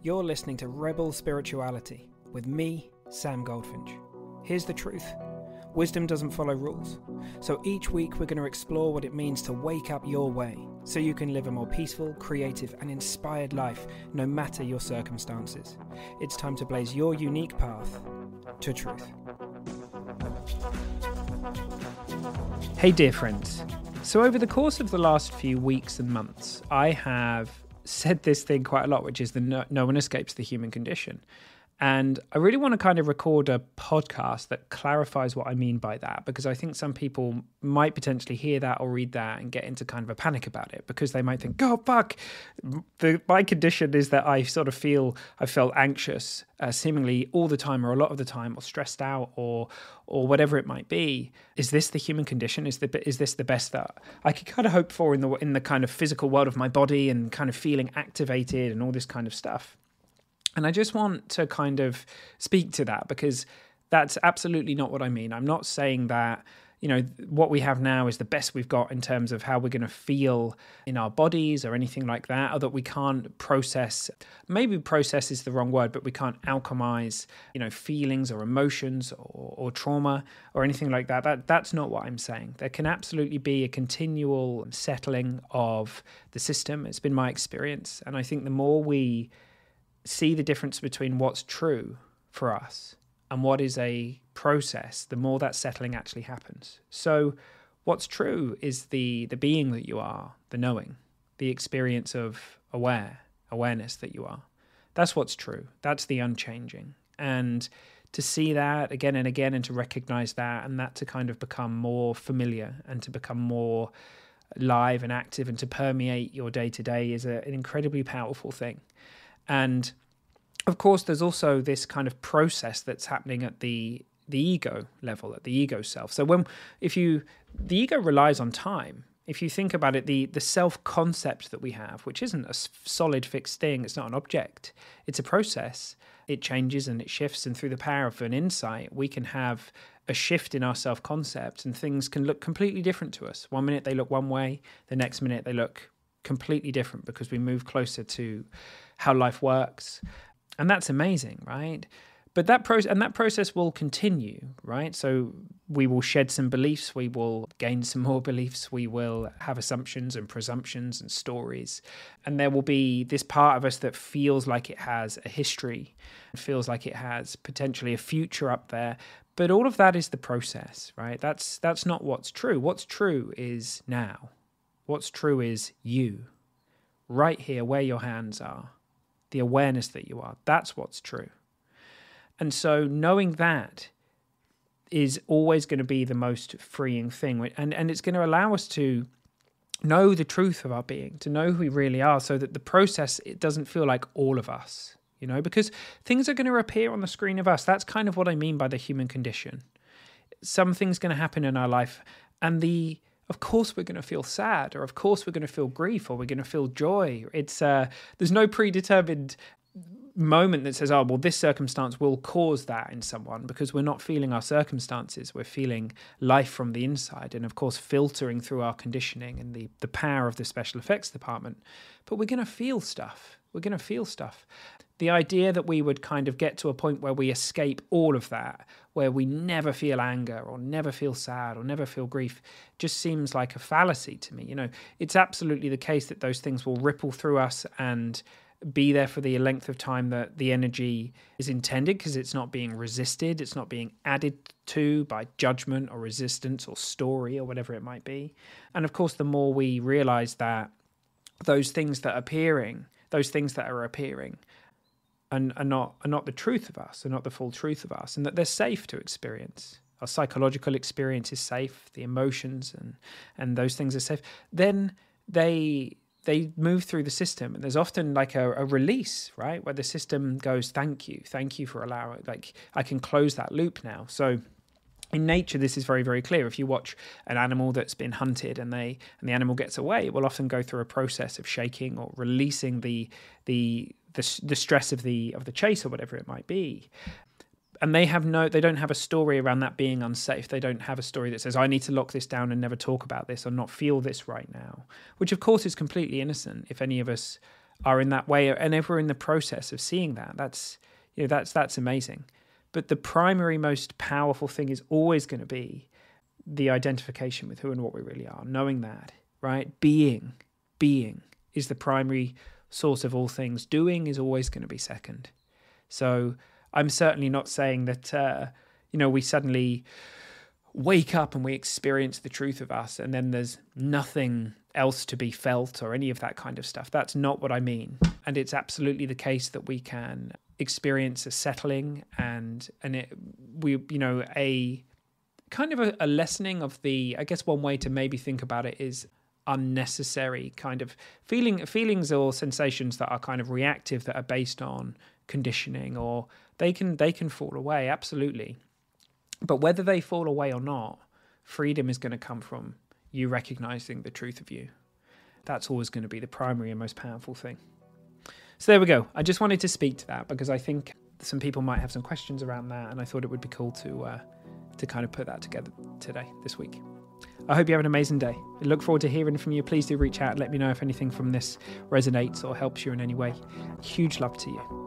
You're listening to Rebel Spirituality with me, Sam Goldfinch. Here's the truth. Wisdom doesn't follow rules. So each week we're going to explore what it means to wake up your way so you can live a more peaceful, creative and inspired life no matter your circumstances. It's time to blaze your unique path to truth. Hey dear friends. So over the course of the last few weeks and months, I have said this thing quite a lot, which is no one escapes the human condition. And I really want to kind of record a podcast that clarifies what I mean by that, because I think some people might potentially hear that or read that and get into kind of a panic about it, because they might think, oh, fuck, my condition is that I felt anxious seemingly all the time or a lot of the time, or stressed out or whatever it might be. Is this the human condition? Is this the best that I could kind of hope for in the kind of physical world of my body and kind of feeling activated and all this kind of stuff? And I just want to kind of speak to that, because that's absolutely not what I mean. I'm not saying that, what we have now is the best we've got in terms of how we're going to feel in our bodies or anything like that, or that we can't process. Maybe process is the wrong word, but we can't alchemize, feelings or emotions or trauma or anything like that. That's not what I'm saying. There can absolutely be a continual settling of the system. It's been my experience. And I think the more we see the difference between what's true for us and what is a process, the more that settling actually happens. So what's true is the being that you are, the knowing, the experience of awareness that you are. That's what's true. That's the unchanging. And to see that again and again and to recognize that, and that to kind of become more familiar and to become more live and active and to permeate your day-to-day is an incredibly powerful thing. And of course, there's also this kind of process that's happening at the ego level, at the ego self. So the ego relies on time. If you think about it, the self-concept that we have, which isn't a solid fixed thing, it's not an object, it's a process. It changes and it shifts, and through the power of an insight, we can have a shift in our self-concept, and things can look completely different to us. 1 minute they look one way, the next minute they look completely different, because we move closer to how life works. And that's amazing, right? But that process will continue, right? So we will shed some beliefs, we will gain some more beliefs, we will have assumptions and presumptions and stories. And there will be this part of us that feels like it has a history, feels like it has potentially a future up there. But all of that is the process, right? That's not what's true. What's true is now. What's true is you, right here where your hands are. The awareness that you are, that's what's true. And so knowing that is always going to be the most freeing thing. And it's going to allow us to know the truth of our being, to know who we really are, so that the process, it doesn't feel like all of us, because things are going to appear on the screen of us. That's kind of what I mean by the human condition. Something's going to happen in our life, and of course we're going to feel sad, or of course we're going to feel grief, or we're going to feel joy. It's there's no predetermined moment that says, oh, well, this circumstance will cause that in someone, because we're not feeling our circumstances. We're feeling life from the inside, and of course filtering through our conditioning and the power of the special effects department. But we're going to feel stuff. The idea that we would kind of get to a point where we escape all of that, where we never feel anger or never feel sad or never feel grief, just seems like a fallacy to me. It's absolutely the case that those things will ripple through us and be there for the length of time that the energy is intended, because it's not being resisted, it's not being added to by judgment or resistance or story or whatever it might be. And of course, the more we realize that those things that are appearing are not the truth of us, are not the full truth of us, and that they're safe to experience. Our psychological experience is safe, the emotions and those things are safe. Then they move through the system, and there's often like a release, right? Where the system goes, thank you for allowing, like I can close that loop now. So in nature, this is very, very clear. If you watch an animal that's been hunted and the animal gets away, it will often go through a process of shaking or releasing the stress of the chase or whatever it might be. And they don't have a story around that being unsafe. They don't have a story that says, I need to lock this down and never talk about this or not feel this right now, which of course is completely innocent. If any of us are in that way, and if we're in the process of seeing that, that's amazing. But the primary, most powerful thing is always going to be the identification with who and what we really are, knowing that, right? Being is the primary source of all things. Doing is always going to be second. So I'm certainly not saying that, we suddenly wake up and we experience the truth of us and then there's nothing else to be felt or any of that kind of stuff. That's not what I mean. And it's absolutely the case that we can experience a settling and a kind of a lessening of the, I guess one way to maybe think about it is unnecessary kind of feelings or sensations that are kind of reactive, that are based on conditioning, or they can fall away, absolutely. But whether they fall away or not, freedom is going to come from you recognizing the truth of you. That's always going to be the primary and most powerful thing. So there we go. I just wanted to speak to that because I think some people might have some questions around that, and I thought it would be cool to kind of put that together this week. I hope you have an amazing day. I look forward to hearing from you. Please do reach out and let me know if anything from this resonates or helps you in any way. Huge love to you.